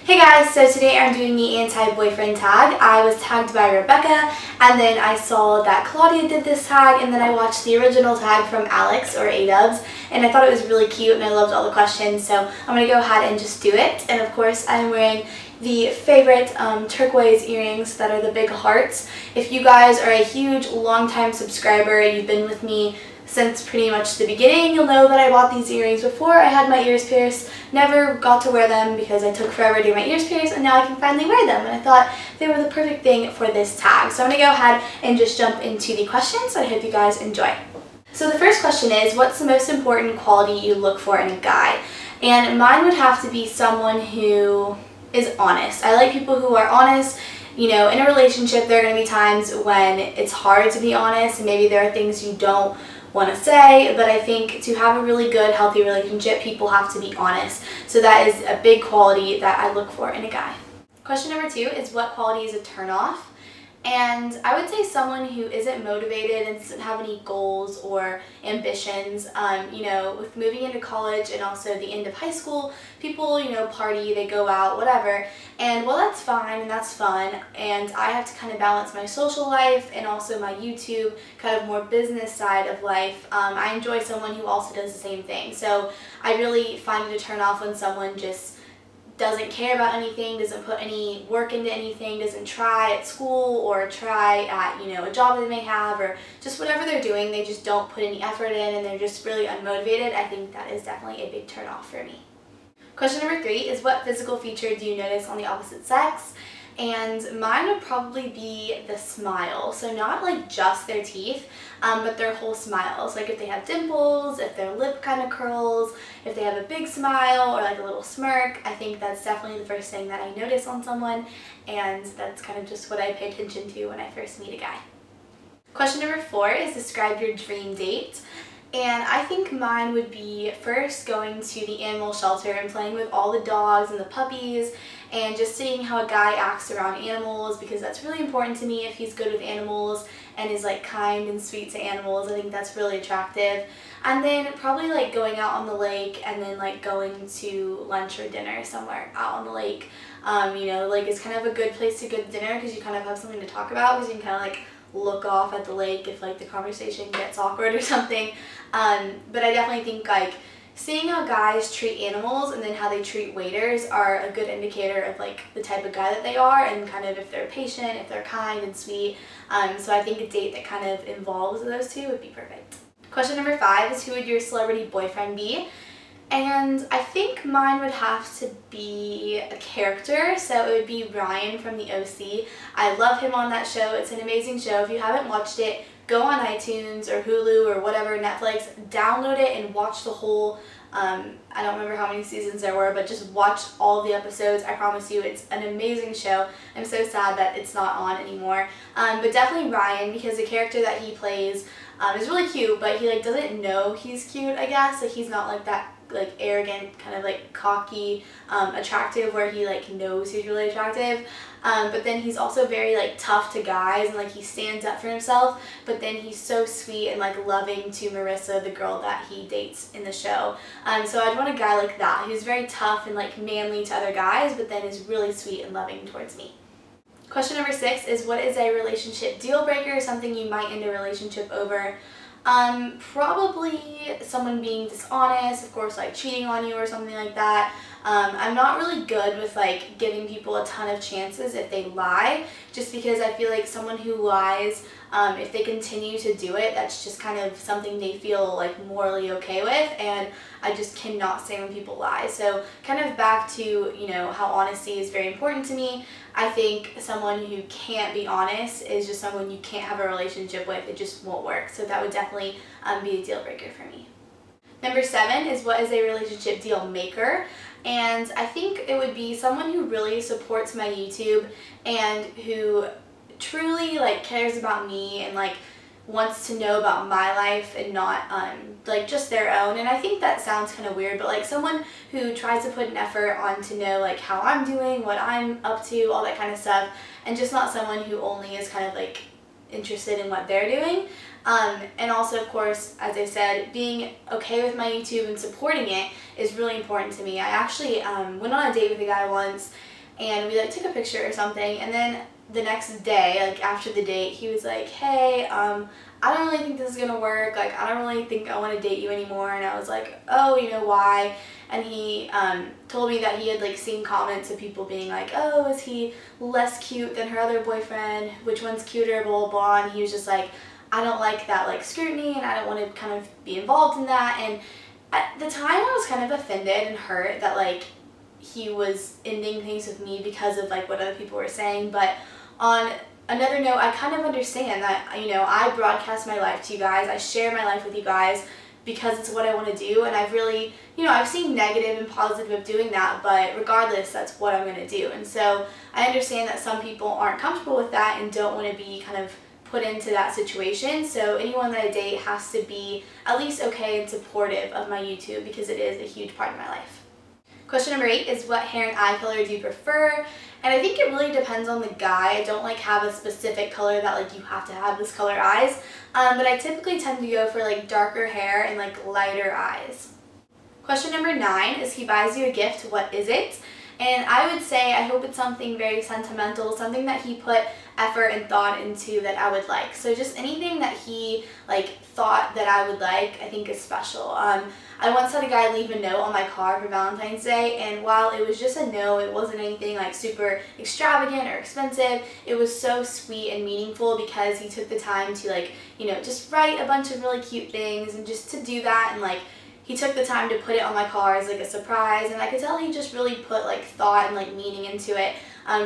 Hey guys, so today I'm doing the anti-boyfriend tag. I was tagged by Rebecca, and then I saw that Claudia did this tag, and then I watched the original tag from Alex, or A-Dubs, and I thought it was really cute, and I loved all the questions, so I'm going to go ahead and just do it. And of course, I'm wearing the favorite turquoise earrings that are the big hearts. If you guys are a huge, long-time subscriber, you've been with me since pretty much the beginning, you'll know that I bought these earrings before I had my ears pierced. Never got to wear them because I took forever to get my ears pierced, and now I can finally wear them, and I thought they were the perfect thing for this tag. So I'm going to go ahead and just jump into the questions, so I hope you guys enjoy. So the first question is, what's the most important quality you look for in a guy? And mine would have to be someone who is honest. I like people who are honest. You know, in a relationship, there are going to be times when it's hard to be honest, and maybe there are things you don't want to say, but I think to have a really good, healthy relationship, people have to be honest. So that is a big quality that I look for in a guy. Question number 2 is, what quality is a turnoff? And I would say someone who isn't motivated and doesn't have any goals or ambitions. You know, with moving into college and also the end of high school, people, you know, party, they go out, whatever. And well, that's fine and that's fun. And I have to kind of balance my social life and also my YouTube, kind of more business side of life. I enjoy someone who also does the same thing. So I really find it a turn off when someone just doesn't care about anything, doesn't put any work into anything, doesn't try at school or try at, you know, a job they may have, or just whatever they're doing, they just don't put any effort in and they're just really unmotivated. I think that is definitely a big turn off for me. Question number 3 is, what physical feature do you notice on the opposite sex? And mine would probably be the smile. So not like just their teeth, but their whole smiles. Like if they have dimples, if their lip kind of curls, if they have a big smile or like a little smirk. I think that's definitely the first thing that I notice on someone, and that's kind of just what I pay attention to when I first meet a guy. Question number 4 is, describe your dream date. And I think mine would be first going to the animal shelter and playing with all the dogs and the puppies and just seeing how a guy acts around animals, because that's really important to me. If he's good with animals and is like kind and sweet to animals, I think that's really attractive. And then probably like going out on the lake and then like going to lunch or dinner somewhere out on the lake. You know, like it's kind of a good place to go to dinner because you kind of have something to talk about, because you can kind of like look off at the lake if like the conversation gets awkward or something. But I definitely think like seeing how guys treat animals and then how they treat waiters are a good indicator of like the type of guy that they are, and kind of if they're patient, if they're kind and sweet. So I think a date that kind of involves those two would be perfect. Question number 5 is, who would your celebrity boyfriend be? And I think mine would have to be a character, so it would be Ryan from the OC. I love him on that show. It's an amazing show. If you haven't watched it, go on iTunes or Hulu or whatever, Netflix, download it and watch the whole, I don't remember how many seasons there were, but just watch all the episodes. I promise you, it's an amazing show. I'm so sad that it's not on anymore. But definitely Ryan, because the character that he plays is really cute, but he like doesn't know he's cute, I guess. Like he's not like that like arrogant, kind of like cocky, attractive, where he like knows he's really attractive. But then he's also very like tough to guys, and like he stands up for himself, but then he's so sweet and like loving to Marissa, the girl that he dates in the show. So I'd want a guy like that, who's very tough and like manly to other guys, but then is really sweet and loving towards me. Question number 6 is, what is a relationship deal breaker, something you might end a relationship over? Probably someone being dishonest, of course, like cheating on you or something like that. I'm not really good with like giving people a ton of chances if they lie, just because I feel like someone who lies, if they continue to do it, that's just kind of something they feel like morally okay with, and I just cannot stand when people lie. So kind of back to, you know, how honesty is very important to me. I think someone who can't be honest is just someone you can't have a relationship with. It just won't work. So that would definitely be a deal breaker for me. Number 7 is, what is a relationship deal maker? And I think it would be someone who really supports my YouTube and who truly like cares about me and like wants to know about my life and not like just their own. And I think that sounds kind of weird, but like someone who tries to put an effort on to know like how I'm doing, what I'm up to, all that kind of stuff, and just not someone who only is kind of like interested in what they're doing. And also, of course, as I said, being okay with my YouTube and supporting it is really important to me. I actually went on a date with a guy once, and we like took a picture or something, and then the next day, like after the date, he was like, hey, I don't really think this is gonna work, like I don't really think I want to date you anymore. And I was like, oh, you know, why? And he told me that he had like seen comments of people being like, oh, is he less cute than her other boyfriend, which one's cuter, blah blah blah. And he was just like, I don't like that like scrutiny, and I don't want to kind of be involved in that. And at the time I was kind of offended and hurt that like he was ending things with me because of like what other people were saying. But on another note, I kind of understand that, you know, I broadcast my life to you guys, I share my life with you guys because it's what I want to do, and I've really, you know, I've seen negative and positive of doing that, but regardless, that's what I'm going to do. And so I understand that some people aren't comfortable with that and don't want to be kind of put into that situation. So anyone that I date has to be at least okay and supportive of my YouTube because it is a huge part of my life. Question number 8 is, what hair and eye color do you prefer? And I think it really depends on the guy. I don't like have a specific color that like you have to have this color eyes, but I typically tend to go for like darker hair and like lighter eyes. Question number 9 is, he buys you a gift, what is it? And I would say I hope it's something very sentimental, something that he put effort and thought into that I would like. So just anything that he like thought that I would like, I think is special. I once had a guy leave a note on my car for Valentine's Day, and while it was just a note, it wasn't anything like super extravagant or expensive, it was so sweet and meaningful because he took the time to like, you know, just write a bunch of really cute things, and just to do that, and like he took the time to put it on my car as like a surprise, and I could tell he just really put like thought and like meaning into it.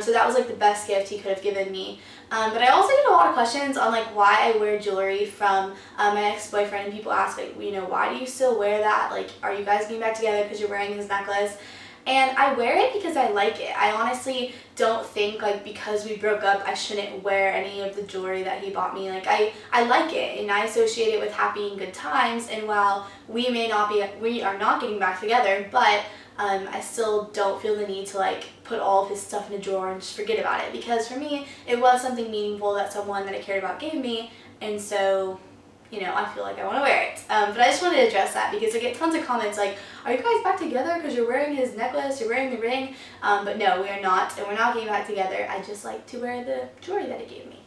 So that was like the best gift he could have given me. But I also get a lot of questions on like why I wear jewelry from my ex-boyfriend, and people ask like, you know, why do you still wear that? Like, are you guys getting back together because you're wearing his necklace? And I wear it because I like it. I honestly don't think like because we broke up I shouldn't wear any of the jewelry that he bought me. Like I like it, and I associate it with happy and good times. And while we are not getting back together, but I still don't feel the need to like put all of his stuff in a drawer and just forget about it, because for me it was something meaningful that someone that I cared about gave me, and so, you know, I feel like I want to wear it. But I just wanted to address that because I get tons of comments like, are you guys back together because you're wearing his necklace, you're wearing the ring? But no, we are not, and we're not getting back together. I just like to wear the jewelry that he gave me.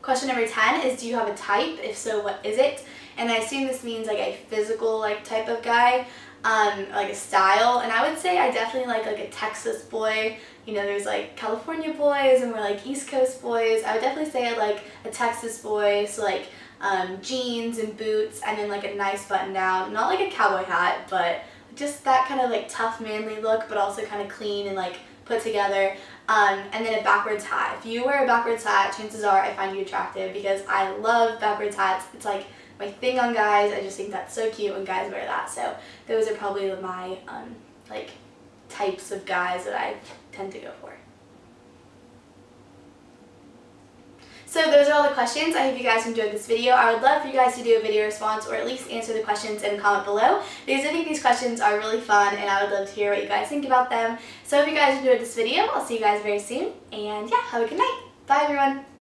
Question number 10 is, do you have a type? If so, what is it? And I assume this means like a physical like type of guy, like a style. And I would say I definitely like a Texas boy. You know, there's like California boys and we're like East Coast boys. I would definitely say I like a Texas boy, so like jeans and boots, and then like a nice button down, not like a cowboy hat, but just that kind of like tough manly look, but also kind of clean and like put together. And then a backwards hat. If you wear a backwards hat, chances are I find you attractive because I love backwards hats. It's like my thing on guys. I just think that's so cute when guys wear that. So those are probably my like types of guys that I tend to go for. So those are all the questions. I hope you guys enjoyed this video. I would love for you guys to do a video response, or at least answer the questions in the comment below, because I think these questions are really fun and I would love to hear what you guys think about them. So I hope you guys enjoyed this video. I'll see you guys very soon, and yeah, have a good night. Bye everyone.